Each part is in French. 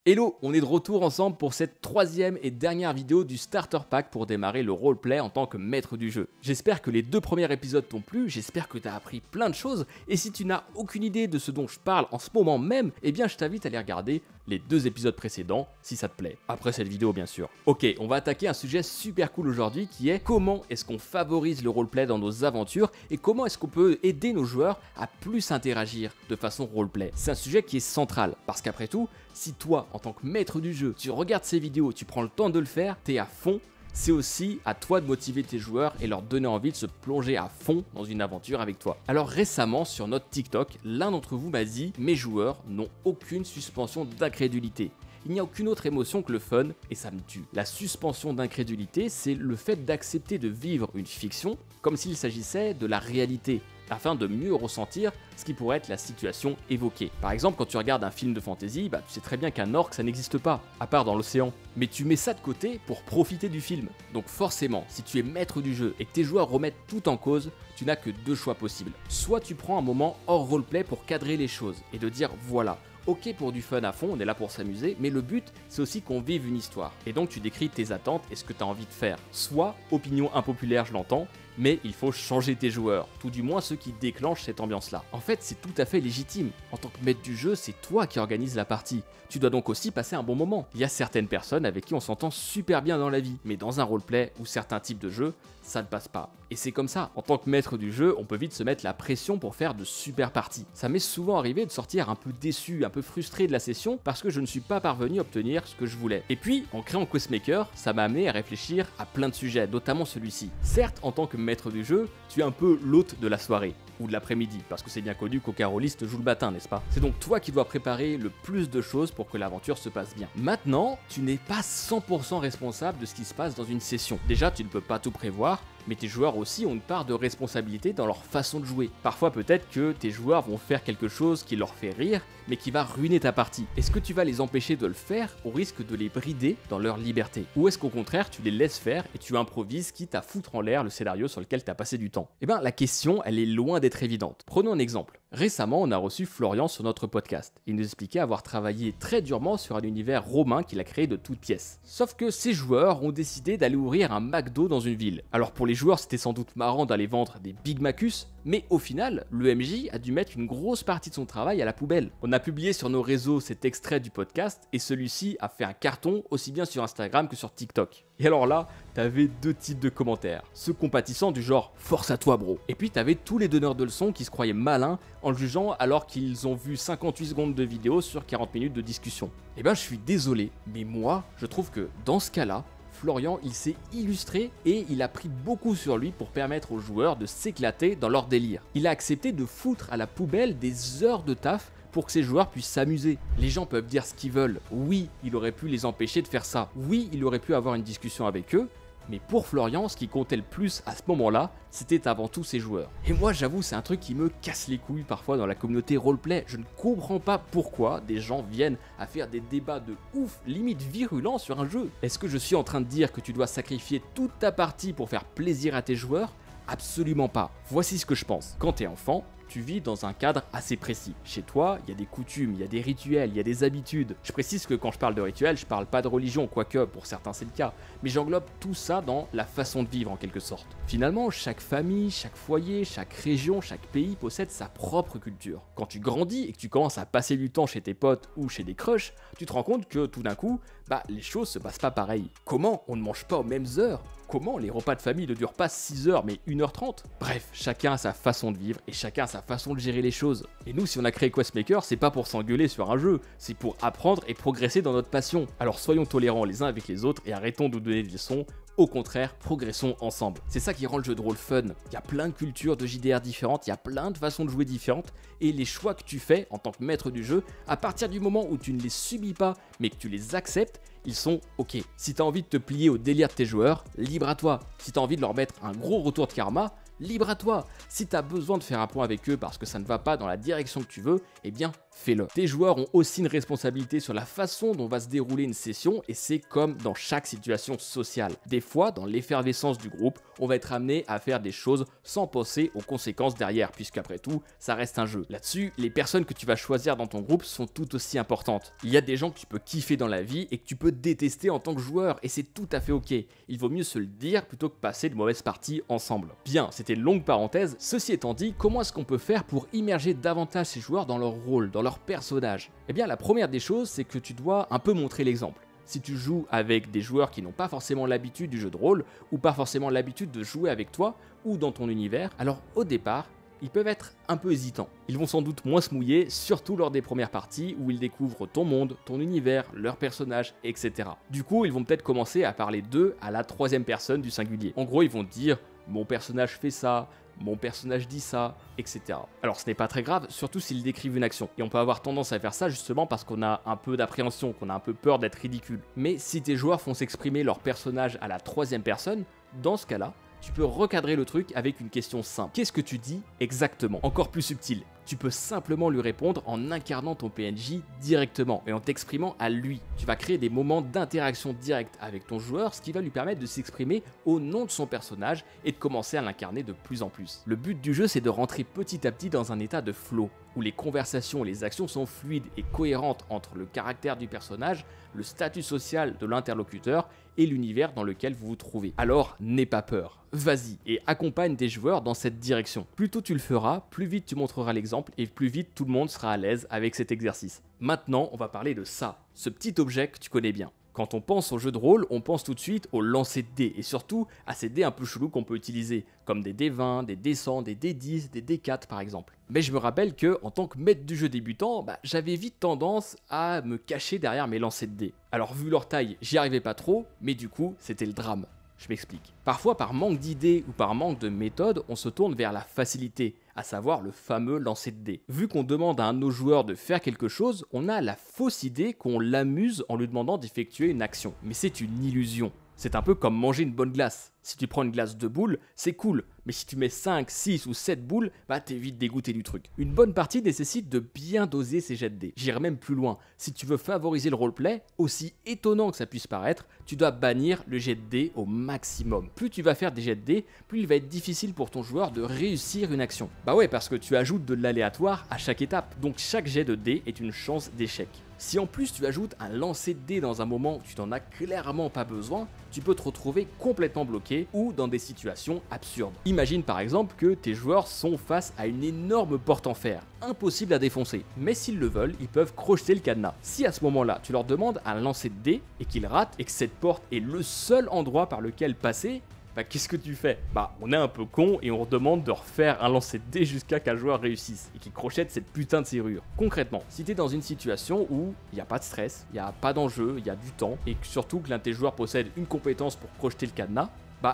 Hello, on est de retour ensemble pour cette troisième et dernière vidéo du Starter Pack pour démarrer le roleplay en tant que maître du jeu. J'espère que les deux premiers épisodes t'ont plu, j'espère que t'as appris plein de choses, et si tu n'as aucune idée de ce dont je parle en ce moment même, eh bien je t'invite à aller regarder les deux épisodes précédents si ça te plaît. Après cette vidéo bien sûr. Ok, on va attaquer un sujet super cool aujourd'hui qui est comment est-ce qu'on favorise le roleplay dans nos aventures et comment est-ce qu'on peut aider nos joueurs à plus interagir de façon roleplay. C'est un sujet qui est central parce qu'après tout, si toi en tant que maître du jeu, tu regardes ces vidéos, tu prends le temps de le faire, t'es à fond, c'est aussi à toi de motiver tes joueurs et leur donner envie de se plonger à fond dans une aventure avec toi. Alors récemment sur notre TikTok, l'un d'entre vous m'a dit « Mes joueurs n'ont aucune suspension d'incrédulité ». Il n'y a aucune autre émotion que le fun et ça me tue. La suspension d'incrédulité, c'est le fait d'accepter de vivre une fiction comme s'il s'agissait de la réalité, afin de mieux ressentir ce qui pourrait être la situation évoquée. Par exemple, quand tu regardes un film de fantasy, tu sais très bien qu'un orc ça n'existe pas, à part dans l'océan. Mais tu mets ça de côté pour profiter du film. Donc forcément, si tu es maître du jeu et que tes joueurs remettent tout en cause, tu n'as que deux choix possibles. Soit tu prends un moment hors roleplay pour cadrer les choses et de dire voilà, ok pour du fun à fond, on est là pour s'amuser, mais le but c'est aussi qu'on vive une histoire. Et donc tu décris tes attentes et ce que tu as envie de faire. Soit, opinion impopulaire je l'entends, mais il faut changer tes joueurs, tout du moins ceux qui déclenchent cette ambiance-là. En fait, c'est tout à fait légitime. En tant que maître du jeu, c'est toi qui organise la partie. Tu dois donc aussi passer un bon moment. Il y a certaines personnes avec qui on s'entend super bien dans la vie, mais dans un roleplay ou certains types de jeux, ça ne passe pas. Et c'est comme ça. En tant que maître du jeu, on peut vite se mettre la pression pour faire de super parties. Ça m'est souvent arrivé de sortir un peu déçu, un peu frustré de la session parce que je ne suis pas parvenu à obtenir ce que je voulais. Et puis, en créant Questmaker, ça m'a amené à réfléchir à plein de sujets, notamment celui-ci. Certes, en tant que maître du jeu, tu es un peu l'hôte de la soirée, ou de l'après-midi, parce que c'est bien connu qu'aucun rôliste joue le matin, n'est-ce pas? C'est donc toi qui dois préparer le plus de choses pour que l'aventure se passe bien. Maintenant, tu n'es pas 100% responsable de ce qui se passe dans une session. Déjà, tu ne peux pas tout prévoir, mais tes joueurs aussi ont une part de responsabilité dans leur façon de jouer. Parfois peut-être que tes joueurs vont faire quelque chose qui leur fait rire, mais qui va ruiner ta partie. Est-ce que tu vas les empêcher de le faire au risque de les brider dans leur liberté? Ou est-ce qu'au contraire tu les laisses faire et tu improvises quitte à foutre en l'air le scénario sur lequel tu as passé du temps? Eh bien la question elle est loin d'être évidente. Prenons un exemple. Récemment, on a reçu Florian sur notre podcast. Il nous expliquait avoir travaillé très durement sur un univers romain qu'il a créé de toutes pièces. Sauf que ses joueurs ont décidé d'aller ouvrir un McDo dans une ville. Alors pour les joueurs, c'était sans doute marrant d'aller vendre des Big Macus, mais au final, le MJ a dû mettre une grosse partie de son travail à la poubelle. On a publié sur nos réseaux cet extrait du podcast et celui-ci a fait un carton aussi bien sur Instagram que sur TikTok. Et alors là, t'avais deux types de commentaires. Ceux compatissants du genre « force à toi bro ». Et puis t'avais tous les donneurs de leçons qui se croyaient malins en le jugeant alors qu'ils ont vu 58 secondes de vidéo sur 40 minutes de discussion. Eh ben je suis désolé, mais moi, je trouve que dans ce cas-là, Florian, il s'est illustré et il a pris beaucoup sur lui pour permettre aux joueurs de s'éclater dans leur délire. Il a accepté de foutre à la poubelle des heures de taf pour que ses joueurs puissent s'amuser. Les gens peuvent dire ce qu'ils veulent. Oui, il aurait pu les empêcher de faire ça. Oui, il aurait pu avoir une discussion avec eux. Mais pour Florian, ce qui comptait le plus à ce moment-là, c'était avant tout ses joueurs. Et moi, j'avoue, c'est un truc qui me casse les couilles parfois dans la communauté roleplay. Je ne comprends pas pourquoi des gens viennent à faire des débats de ouf, limite virulents sur un jeu. Est-ce que je suis en train de dire que tu dois sacrifier toute ta partie pour faire plaisir à tes joueurs? Absolument pas. Voici ce que je pense. Quand t'es enfant, tu vis dans un cadre assez précis. Chez toi, il y a des coutumes, il y a des rituels, il y a des habitudes. Je précise que quand je parle de rituels, je parle pas de religion, quoique pour certains c'est le cas, mais j'englobe tout ça dans la façon de vivre en quelque sorte. Finalement, chaque famille, chaque foyer, chaque région, chaque pays possède sa propre culture. Quand tu grandis et que tu commences à passer du temps chez tes potes ou chez des crushs, tu te rends compte que tout d'un coup, les choses se passent pas pareil. Comment on ne mange pas aux mêmes heures? Comment les repas de famille ne durent pas 6 heures mais 1h30? Bref, chacun a sa façon de vivre et chacun a sa façon de gérer les choses. Et nous, si on a créé Questmaker, c'est pas pour s'engueuler sur un jeu, c'est pour apprendre et progresser dans notre passion. Alors soyons tolérants les uns avec les autres et arrêtons de nous donner des leçons. Au contraire, progressons ensemble. C'est ça qui rend le jeu de rôle fun. Il y a plein de cultures de JDR différentes, il y a plein de façons de jouer différentes, et les choix que tu fais en tant que maître du jeu, à partir du moment où tu ne les subis pas, mais que tu les acceptes, ils sont ok. Si tu as envie de te plier au délire de tes joueurs, libre à toi. Si tu as envie de leur mettre un gros retour de karma, libre à toi. Si tu as besoin de faire un point avec eux parce que ça ne va pas dans la direction que tu veux, eh bien fais-le. Tes joueurs ont aussi une responsabilité sur la façon dont va se dérouler une session et c'est comme dans chaque situation sociale. Des fois, dans l'effervescence du groupe, on va être amené à faire des choses sans penser aux conséquences derrière, puisqu'après tout, ça reste un jeu. Là-dessus, les personnes que tu vas choisir dans ton groupe sont tout aussi importantes. Il y a des gens que tu peux kiffer dans la vie et que tu peux détester en tant que joueur, et c'est tout à fait ok. Il vaut mieux se le dire plutôt que passer de mauvaises parties ensemble. Bien, c'était une longue parenthèse. Ceci étant dit, comment est-ce qu'on peut faire pour immerger davantage ces joueurs dans leur rôle, dans leur personnage? Eh bien, la première des choses, c'est que tu dois un peu montrer l'exemple. Si tu joues avec des joueurs qui n'ont pas forcément l'habitude du jeu de rôle, ou pas forcément l'habitude de jouer avec toi, ou dans ton univers, alors au départ, ils peuvent être un peu hésitants. Ils vont sans doute moins se mouiller, surtout lors des premières parties où ils découvrent ton monde, ton univers, leurs personnages, etc. Du coup, ils vont peut-être commencer à parler d'eux à la troisième personne du singulier. En gros, ils vont dire « mon personnage fait ça », mon personnage dit ça, etc. Alors ce n'est pas très grave, surtout s'ils décrivent une action. Et on peut avoir tendance à faire ça justement parce qu'on a un peu d'appréhension, qu'on a un peu peur d'être ridicule. Mais si tes joueurs font s'exprimer leur personnage à la troisième personne, dans ce cas-là, tu peux recadrer le truc avec une question simple. Qu'est-ce que tu dis exactement? Encore plus subtil. Tu peux simplement lui répondre en incarnant ton PNJ directement et en t'exprimant à lui. Tu vas créer des moments d'interaction directe avec ton joueur, ce qui va lui permettre de s'exprimer au nom de son personnage et de commencer à l'incarner de plus en plus. Le but du jeu, c'est de rentrer petit à petit dans un état de flow, où les conversations et les actions sont fluides et cohérentes entre le caractère du personnage, le statut social de l'interlocuteur et l'univers dans lequel vous vous trouvez. Alors, n'aie pas peur, vas-y et accompagne tes joueurs dans cette direction. Plus tôt tu le feras, plus vite tu montreras l'exemple et plus vite tout le monde sera à l'aise avec cet exercice. Maintenant, on va parler de ça, ce petit objet que tu connais bien. Quand on pense au jeu de rôle, on pense tout de suite au lancer de dés et surtout à ces dés un peu chelous qu'on peut utiliser, comme des dés 20, des dés 100, des dés 10, des dés 4 par exemple. Mais je me rappelle que, en tant que maître du jeu débutant, j'avais vite tendance à me cacher derrière mes lancers de dés. Alors vu leur taille, j'y arrivais pas trop, mais du coup, c'était le drame. Je m'explique. Parfois, par manque d'idées ou par manque de méthode, on se tourne vers la facilité, à savoir le fameux lancer de dés. Vu qu'on demande à un de nos joueurs de faire quelque chose, on a la fausse idée qu'on l'amuse en lui demandant d'effectuer une action. Mais c'est une illusion. C'est un peu comme manger une bonne glace. Si tu prends une glace de boules, c'est cool, mais si tu mets 5, 6 ou 7 boules, t'es vite dégoûté du truc. Une bonne partie nécessite de bien doser ses jets de dés. J'irai même plus loin. Si tu veux favoriser le roleplay, aussi étonnant que ça puisse paraître, tu dois bannir le jet de dés au maximum. Plus tu vas faire des jets de dés, plus il va être difficile pour ton joueur de réussir une action. Bah ouais, parce que tu ajoutes de l'aléatoire à chaque étape, donc chaque jet de dés est une chance d'échec. Si en plus tu ajoutes un lancer de dés dans un moment où tu n'en as clairement pas besoin, tu peux te retrouver complètement bloqué ou dans des situations absurdes. Imagine par exemple que tes joueurs sont face à une énorme porte en fer, impossible à défoncer, mais s'ils le veulent, ils peuvent crocheter le cadenas. Si à ce moment-là, tu leur demandes un lancer de dés et qu'ils ratent et que cette porte est le seul endroit par lequel passer, qu'est-ce que tu fais? On est un peu con et on demande de refaire un lancer de dés jusqu'à qu'un joueur réussisse et qu'il crochette cette putain de serrure. Concrètement, si t'es dans une situation où il n'y a pas de stress, il n'y a pas d'enjeu, il y a du temps et que surtout que l'un de tes joueurs possède une compétence pour crocheter le cadenas,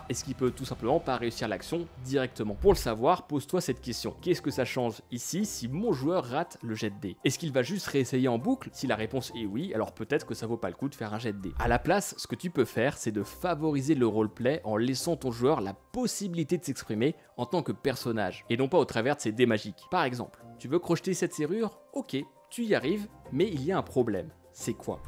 est-ce qu'il peut tout simplement pas réussir l'action directement? Pour le savoir, pose-toi cette question. Qu'est-ce que ça change ici si mon joueur rate le jet de dés? Est-ce qu'il va juste réessayer en boucle? Si la réponse est oui, alors peut-être que ça vaut pas le coup de faire un jet de dés. À la place, ce que tu peux faire, c'est de favoriser le roleplay en laissant ton joueur la possibilité de s'exprimer en tant que personnage, et non pas au travers de ses dés magiques. Par exemple, tu veux crocheter cette serrure? Ok, tu y arrives, mais il y a un problème. C'est quoi?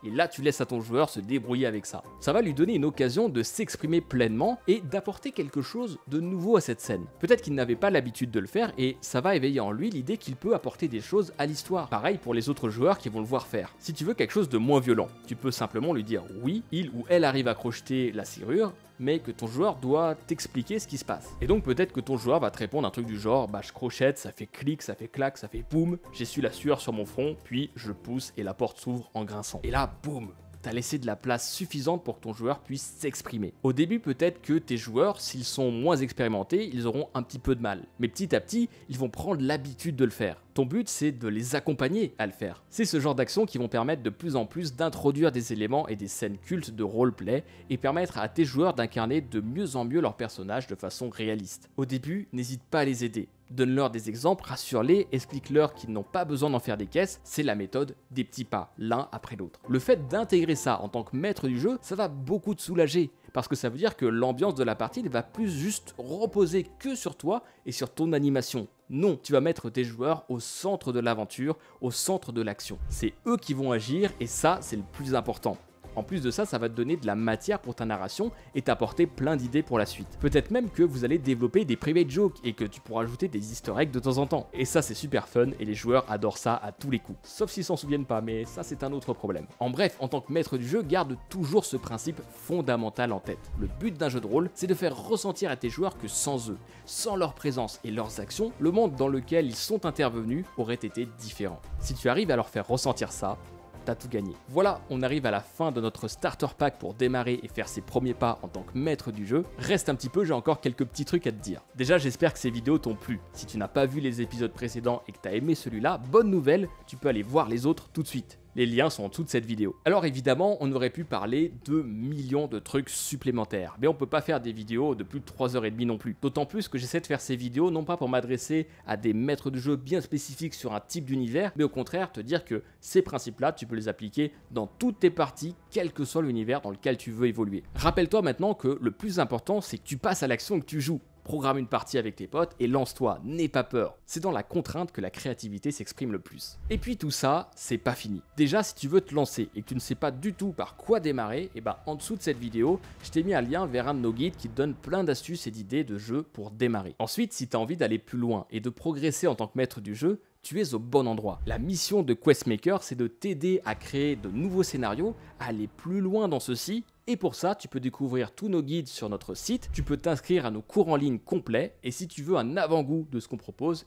Et là tu laisses à ton joueur se débrouiller avec ça. Ça va lui donner une occasion de s'exprimer pleinement et d'apporter quelque chose de nouveau à cette scène. Peut-être qu'il n'avait pas l'habitude de le faire et ça va éveiller en lui l'idée qu'il peut apporter des choses à l'histoire. Pareil pour les autres joueurs qui vont le voir faire. Si tu veux quelque chose de moins violent, tu peux simplement lui dire oui, il ou elle arrive à crocheter la serrure, mais que ton joueur doit t'expliquer ce qui se passe. Et donc peut-être que ton joueur va te répondre un truc du genre je crochette, ça fait clic, ça fait clac, ça fait boum, j'essuie la sueur sur mon front, puis je pousse et la porte s'ouvre en grinçant. Et là, boum, t'as laissé de la place suffisante pour que ton joueur puisse s'exprimer. Au début, peut-être que tes joueurs, s'ils sont moins expérimentés, ils auront un petit peu de mal. Mais petit à petit, ils vont prendre l'habitude de le faire. Ton but, c'est de les accompagner à le faire. C'est ce genre d'actions qui vont permettre de plus en plus d'introduire des éléments et des scènes cultes de roleplay et permettre à tes joueurs d'incarner de mieux en mieux leurs personnages de façon réaliste. Au début, n'hésite pas à les aider. Donne-leur des exemples, rassure-les, explique-leur qu'ils n'ont pas besoin d'en faire des caisses, c'est la méthode des petits pas, l'un après l'autre. Le fait d'intégrer ça en tant que maître du jeu, ça va beaucoup te soulager, parce que ça veut dire que l'ambiance de la partie ne va plus juste reposer que sur toi et sur ton animation. Non, tu vas mettre tes joueurs au centre de l'aventure, au centre de l'action. C'est eux qui vont agir et ça, c'est le plus important. En plus de ça, ça va te donner de la matière pour ta narration et t'apporter plein d'idées pour la suite. Peut-être même que vous allez développer des private jokes et que tu pourras ajouter des easter eggs de temps en temps. Et ça, c'est super fun et les joueurs adorent ça à tous les coups. Sauf s'ils s'en souviennent pas, mais ça, c'est un autre problème. En bref, en tant que maître du jeu, garde toujours ce principe fondamental en tête. Le but d'un jeu de rôle, c'est de faire ressentir à tes joueurs que sans eux, sans leur présence et leurs actions, le monde dans lequel ils sont intervenus aurait été différent. Si tu arrives à leur faire ressentir ça, t'as tout gagné. Voilà, on arrive à la fin de notre starter pack pour démarrer et faire ses premiers pas en tant que maître du jeu. Reste un petit peu, j'ai encore quelques petits trucs à te dire. Déjà, j'espère que ces vidéos t'ont plu. Si tu n'as pas vu les épisodes précédents et que t'as aimé celui-là, bonne nouvelle, tu peux aller voir les autres tout de suite. Les liens sont en dessous de cette vidéo. Alors évidemment, on aurait pu parler de millions de trucs supplémentaires, mais on peut pas faire des vidéos de plus de 3h30 non plus. D'autant plus que j'essaie de faire ces vidéos non pas pour m'adresser à des maîtres de jeu bien spécifiques sur un type d'univers, mais au contraire te dire que ces principes-là, tu peux les appliquer dans toutes tes parties, quel que soit l'univers dans lequel tu veux évoluer. Rappelle-toi maintenant que le plus important, c'est que tu passes à l'action et que tu joues. Programme une partie avec tes potes et lance-toi, n'aie pas peur. C'est dans la contrainte que la créativité s'exprime le plus. Et puis tout ça, c'est pas fini. Déjà, si tu veux te lancer et que tu ne sais pas du tout par quoi démarrer, et en dessous de cette vidéo, je t'ai mis un lien vers un de nos guides qui te donne plein d'astuces et d'idées de jeux pour démarrer. Ensuite, si tu as envie d'aller plus loin et de progresser en tant que maître du jeu, tu es au bon endroit. La mission de Questmaker, c'est de t'aider à créer de nouveaux scénarios, à aller plus loin dans ceux-ci. Et pour ça, tu peux découvrir tous nos guides sur notre site, tu peux t'inscrire à nos cours en ligne complets, et si tu veux un avant-goût de ce qu'on propose,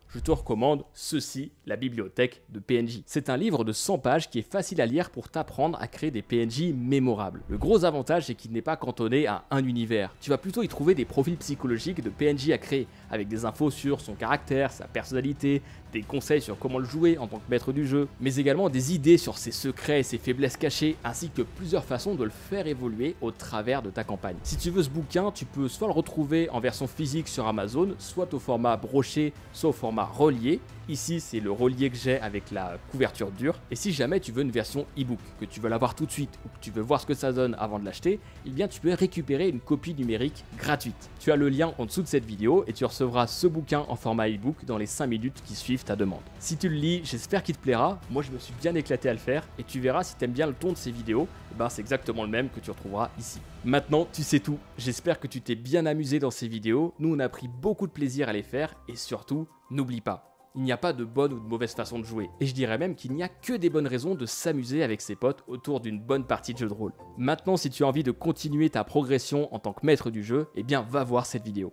je te recommande ceci, la bibliothèque de PNJ. C'est un livre de 100 pages qui est facile à lire pour t'apprendre à créer des PNJ mémorables. Le gros avantage, c'est qu'il n'est pas cantonné à un univers. Tu vas plutôt y trouver des profils psychologiques de PNJ à créer, avec des infos sur son caractère, sa personnalité, des conseils sur comment le jouer en tant que maître du jeu, mais également des idées sur ses secrets et ses faiblesses cachées, ainsi que plusieurs façons de le faire évoluer au travers de ta campagne. Si tu veux ce bouquin, tu peux soit le retrouver en version physique sur Amazon, soit au format broché, soit au format relié. Ici, c'est le relié que j'ai avec la couverture dure. Et si jamais tu veux une version e-book, que tu veux l'avoir tout de suite ou que tu veux voir ce que ça donne avant de l'acheter, tu peux récupérer une copie numérique gratuite. Tu as le lien en dessous de cette vidéo et tu recevras ce bouquin en format e-book dans les 5 minutes qui suivent ta demande. Si tu le lis, j'espère qu'il te plaira. Moi, je me suis bien éclaté à le faire et tu verras si tu aimes bien le ton de ces vidéos, c'est exactement le même que tu retrouveras ici. Maintenant, tu sais tout. J'espère que tu t'es bien amusé dans ces vidéos. Nous, on a pris beaucoup de plaisir à les faire et surtout, n'oublie pas. Il n'y a pas de bonne ou de mauvaise façon de jouer. Et je dirais même qu'il n'y a que des bonnes raisons de s'amuser avec ses potes autour d'une bonne partie de jeu de rôle. Maintenant, si tu as envie de continuer ta progression en tant que maître du jeu, va voir cette vidéo.